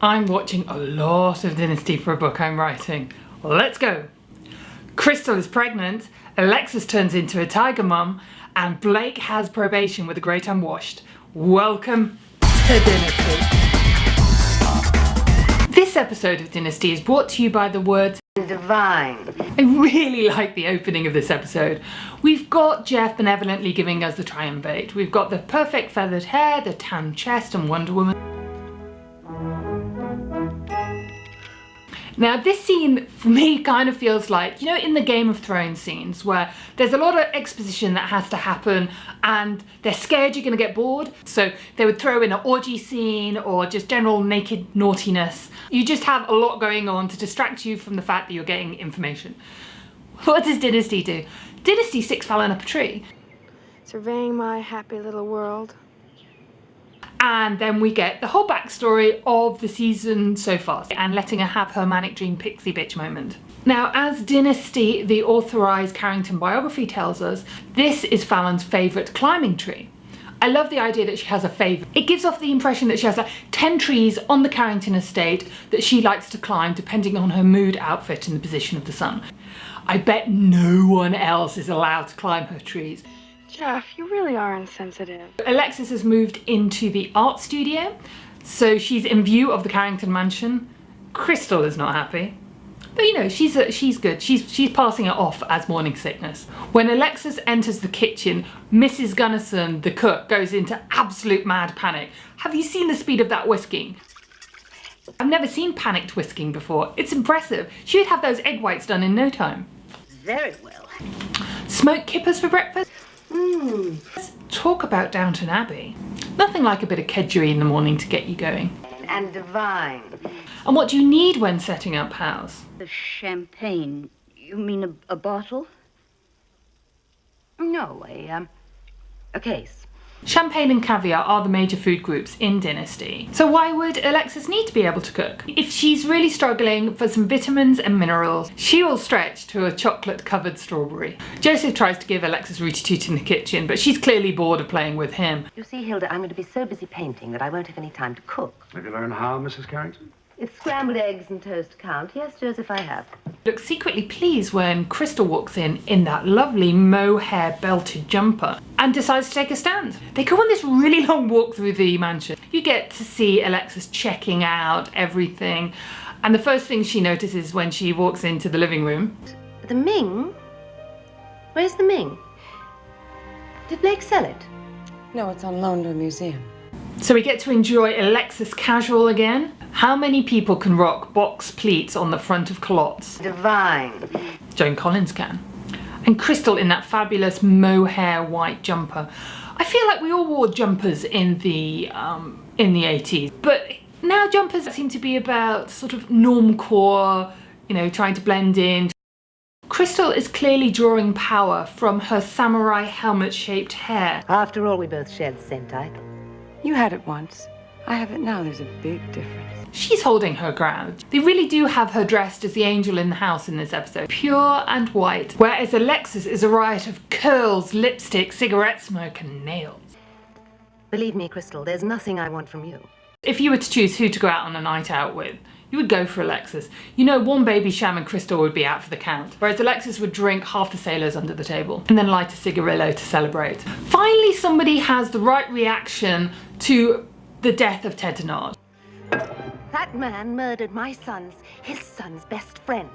I'm watching a lot of Dynasty for a book I'm writing. Let's go! Krystle is pregnant, Alexis turns into a tiger mum, and Blake has probation with the Great Unwashed. Welcome to Dynasty. This episode of Dynasty is brought to you by the words divine. I really like the opening of this episode. We've got Jeff benevolently giving us the triumvirate. We've got the perfect feathered hair, the tan chest, and Wonder Woman. Now this scene for me kind of feels like, you know, in the Game of Thrones scenes where there's a lot of exposition that has to happen and they're scared you're going to get bored, so they would throw in an orgy scene or just general naked naughtiness. You just have a lot going on to distract you from the fact that you're getting information. What does Dynasty do? Dynasty sticks Fallon up a tree. Surveying my happy little world. And then we get the whole backstory of the season so far and letting her have her manic dream pixie bitch moment. Now, as Dynasty, the authorised Carrington biography tells us, this is Fallon's favourite climbing tree. I love the idea that she has a favourite. It gives off the impression that she has like 10 trees on the Carrington estate that she likes to climb depending on her mood, outfit and the position of the sun. I bet no one else is allowed to climb her trees. Jeff, you really are insensitive. Alexis has moved into the art studio, so she's in view of the Carrington mansion. Krystle is not happy, but you know, she's good. She's passing it off as morning sickness. When Alexis enters the kitchen, Mrs. Gunnison, the cook, goes into absolute mad panic. Have you seen the speed of that whisking? I've never seen panicked whisking before. It's impressive. She would have those egg whites done in no time. Very well. Smoked kippers for breakfast? Let's talk about Downton Abbey. Nothing like a bit of kedgeree in the morning to get you going. And divine. And what do you need when setting up house? The champagne. You mean a bottle? No, a case. Champagne and caviar are the major food groups in Dynasty. So why would Alexis need to be able to cook? If she's really struggling for some vitamins and minerals, she will stretch to a chocolate-covered strawberry. Joseph tries to give Alexis Rooty Toot in the kitchen, but she's clearly bored of playing with him. You see, Hilda, I'm going to be so busy painting that I won't have any time to cook. Have you learned how, Mrs. Carrington? If scrambled eggs and toast count, yes, Joseph, I have. Looks secretly pleased when Krystle walks in that lovely mohair belted jumper and decides to take a stand. They go on this really long walk through the mansion. You get to see Alexis checking out everything, and the first thing she notices when she walks into the living room. The Ming? Where's the Ming? Did Blake sell it? No, it's on loan to a museum. So we get to enjoy Alexis casual again. How many people can rock box pleats on the front of culottes? Divine. Joan Collins can. And Krystle in that fabulous mohair white jumper. I feel like we all wore jumpers in the 80s, but now jumpers seem to be about sort of normcore, you know, trying to blend in. Krystle is clearly drawing power from her samurai helmet-shaped hair. After all, we both share the same type. You had it once. I have it now. There's a big difference. She's holding her ground. They really do have her dressed as the angel in the house in this episode. Pure and white. Whereas Alexis is a riot of curls, lipstick, cigarette smoke and nails. Believe me, Krystle, there's nothing I want from you. If you were to choose who to go out on a night out with, you would go for Alexis. You know, one baby Sham and Krystle would be out for the count, whereas Alexis would drink half the sailors under the table and then light a cigarillo to celebrate. Finally, somebody has the right reaction to the death of Ted Denard. That man murdered his son's best friend.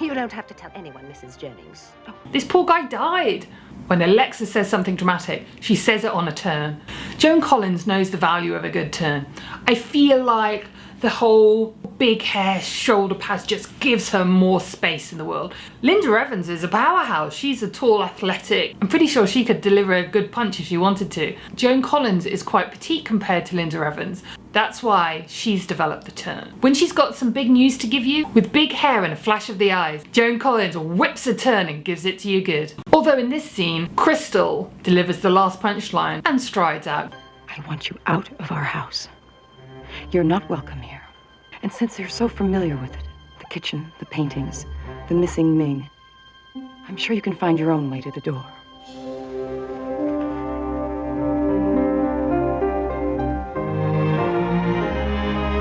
You don't have to tell anyone, Mrs. Jennings. This poor guy died. When Alexis says something dramatic, she says it on a turn. Joan Collins knows the value of a good turn. I feel like the whole big hair shoulder pads just gives her more space in the world. Linda Evans is a powerhouse. She's a tall, athletic. I'm pretty sure she could deliver a good punch if she wanted to. Joan Collins is quite petite compared to Linda Evans. That's why she's developed the turn. When she's got some big news to give you, with big hair and a flash of the eyes, Joan Collins whips a turn and gives it to you good. Although in this scene, Krystle delivers the last punchline and strides out. I want you out of our house. You're not welcome here. And since you're so familiar with it, the kitchen, the paintings, the missing Ming, I'm sure you can find your own way to the door.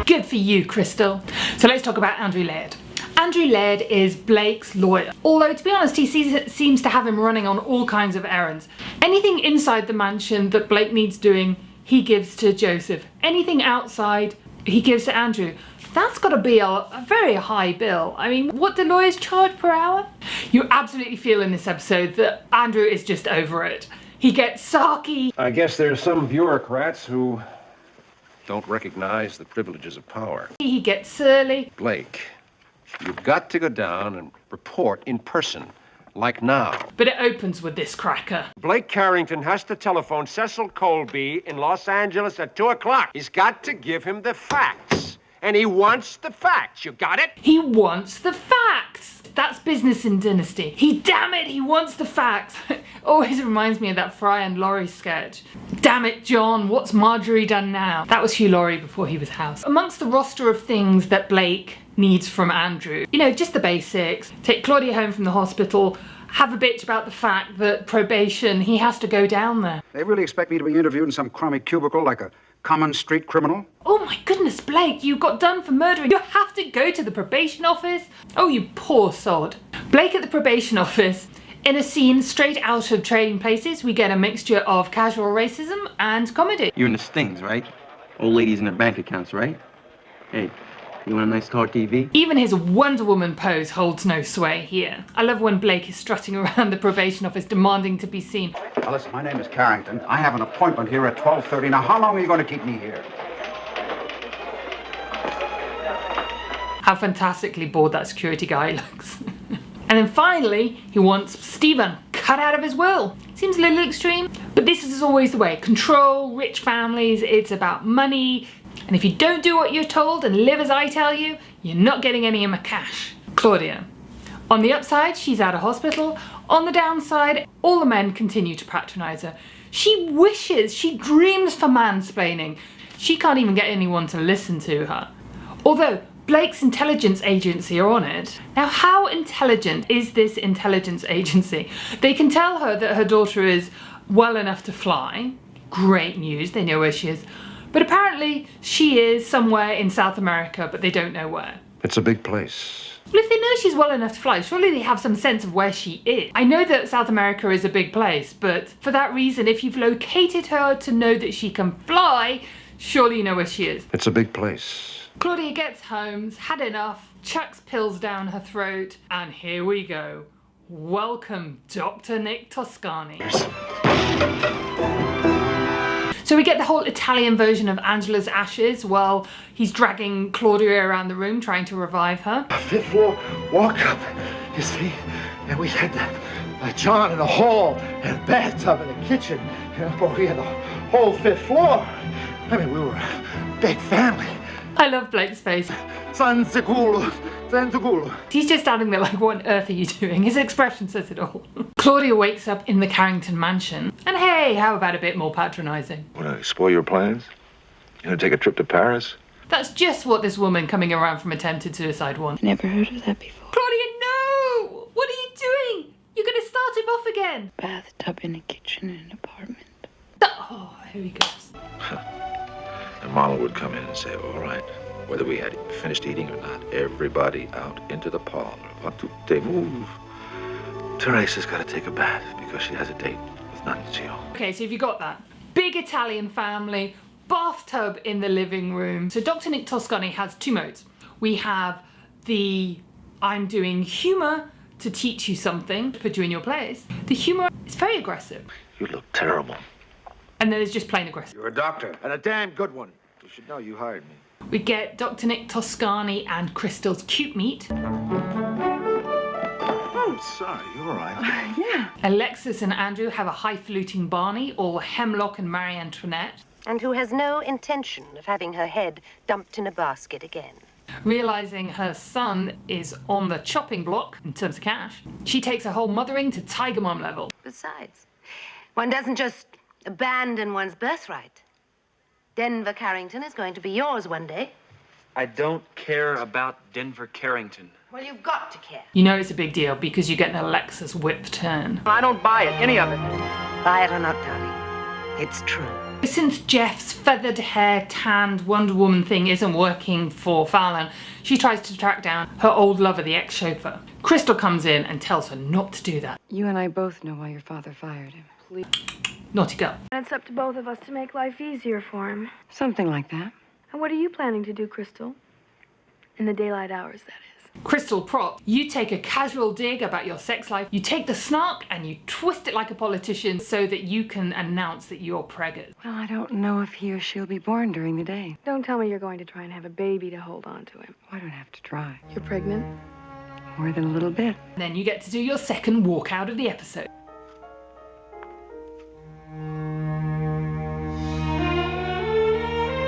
Good for you, Krystle. So let's talk about Andrew Laird. Andrew Laird is Blake's lawyer, although to be honest he seems to have him running on all kinds of errands. Anything inside the mansion that Blake needs doing, he gives to Joseph. Anything outside, he gives to Andrew. That's got to be a very high bill. I mean, what do lawyers charge per hour? You absolutely feel in this episode that Andrew is just over it. He gets sarky. I guess there's some bureaucrats who don't recognize the privileges of power. He gets surly. Blake, you've got to go down and report in person, like now. But it opens with this cracker. Blake Carrington has to telephone Cecil Colby in Los Angeles at 2 o'clock. He's got to give him the facts. And he wants the facts. You got it? He wants the facts. That's business in Dynasty. Damn it, he wants the facts. Always reminds me of that Fry and Laurie sketch. Damn it, John, what's Marjorie done now? That was Hugh Laurie before he was house. Amongst the roster of things that Blake needs from Andrew, you know, just the basics. Take Claudia home from the hospital, have a bitch about the fact that probation, he has to go down there. They really expect me to be interviewed in some crummy cubicle like a common street criminal? Oh my goodness, Blake, you got done for murdering. You have to go to the probation office? Oh, you poor sod. Blake at the probation office. In a scene straight out of Trading Places, we get a mixture of casual racism and comedy. You're in the stings, right? Old ladies in their bank accounts, right? Hey, you want a nice car TV? Even his Wonder Woman pose holds no sway here. I love when Blake is strutting around the probation office demanding to be seen. Now listen, my name is Carrington. I have an appointment here at 12:30. Now, how long are you going to keep me here? How fantastically bored that security guy looks. And then finally, he wants Stephen cut out of his will. Seems a little extreme, but this is always the way. Control, rich families, it's about money. And if you don't do what you're told and live as I tell you, you're not getting any of my cash. Claudia. On the upside, she's out of hospital. On the downside, all the men continue to patronize her. She wishes, she dreams for mansplaining. She can't even get anyone to listen to her. Although, Blake's intelligence agency are on it. Now, how intelligent is this intelligence agency? They can tell her that her daughter is well enough to fly. Great news, they know where she is. But apparently she is somewhere in South America, but they don't know where. It's a big place. Well, if they know she's well enough to fly, surely they have some sense of where she is. I know that South America is a big place, but for that reason, if you've located her to know that she can fly, surely you know where she is. It's a big place. Claudia gets home, had enough, chucks pills down her throat, and here we go. Welcome, Dr. Nick Toscani. So we get the whole Italian version of Angela's ashes while he's dragging Claudia around the room trying to revive her. Fifth floor walk up, you see, and we had John in the hall and a bathtub in the kitchen. But we had the whole fifth floor. I mean, we were a big family. I love Blake's face. Senza culo. He's just standing there like, what on earth are you doing? His expression says it all. Claudia wakes up in the Carrington mansion. And hey, how about a bit more patronising? Want to spoil your plans? You want to take a trip to Paris? That's just what this woman coming around from attempted suicide wants. Never heard of that before. Claudia, no! What are you doing? You're going to start him off again. Bathtub in a kitchen in an apartment. Oh, here he goes. And Mama would come in and say, all right, whether we had finished eating or not, everybody out into the parlor. Va tutte move. Teresa's got to take a bath because she has a date with Nunzio. Okay, so have you got that? Big Italian family, bathtub in the living room. So Dr. Nick Toscani has two modes. We have the I'm doing humour to teach you something, to put you in your place. The humour is very aggressive. You look terrible. And then there's just plain aggressive. You're a doctor, and a damn good one. You should know you hired me. We get Dr. Nick Toscani and Krystle's cute meet. Oh, sorry, you all right? Yeah. Alexis and Andrew have a highfalutin Barney, all hemlock and Marie Antoinette. And who has no intention of having her head dumped in a basket again. Realising her son is on the chopping block in terms of cash, she takes her whole mothering to Tiger Mom level. Besides, one doesn't just abandon one's birthright. Denver Carrington is going to be yours one day. I don't care about Denver Carrington. Well, you've got to care. You know it's a big deal because you get an Alexis whip turn. I don't buy it, any of it. Buy it or not, darling. It's true. Since Jeff's feathered hair, tanned Wonder Woman thing isn't working for Fallon, she tries to track down her old lover, the ex-chauffeur. Krystle comes in and tells her not to do that. You and I both know why your father fired him. Please. Naughty girl. And it's up to both of us to make life easier for him. Something like that. And what are you planning to do, Krystle? In the daylight hours, that is. Krystle prop, you take a casual dig about your sex life, you take the snark and you twist it like a politician so that you can announce that you're preggers. Well, I don't know if he or she'll be born during the day. Don't tell me you're going to try and have a baby to hold on to him. I don't have to try. You're pregnant? More than a little bit. And then you get to do your second walkout of the episode.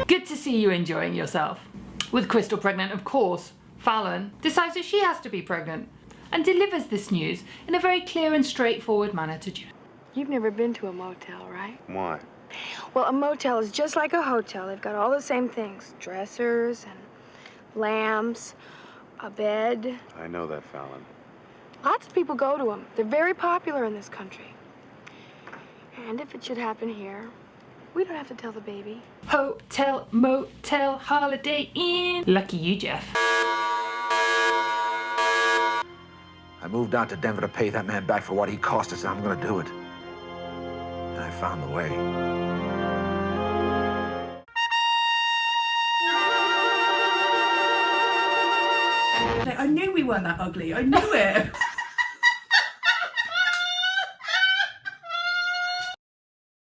Good to see you enjoying yourself. With Krystle pregnant, of course, Fallon decides that she has to be pregnant and delivers this news in a very clear and straightforward manner to Jeff. You've never been to a motel, right? Why? Well, a motel is just like a hotel. They've got all the same things. Dressers and lamps, a bed. I know that, Fallon. Lots of people go to them. They're very popular in this country. And if it should happen here, we don't have to tell the baby. Hotel, motel, holiday inn. Lucky you, Jeff. I moved out to Denver to pay that man back for what he cost us, and I'm gonna do it. And I found the way. I knew we weren't that ugly. I knew it.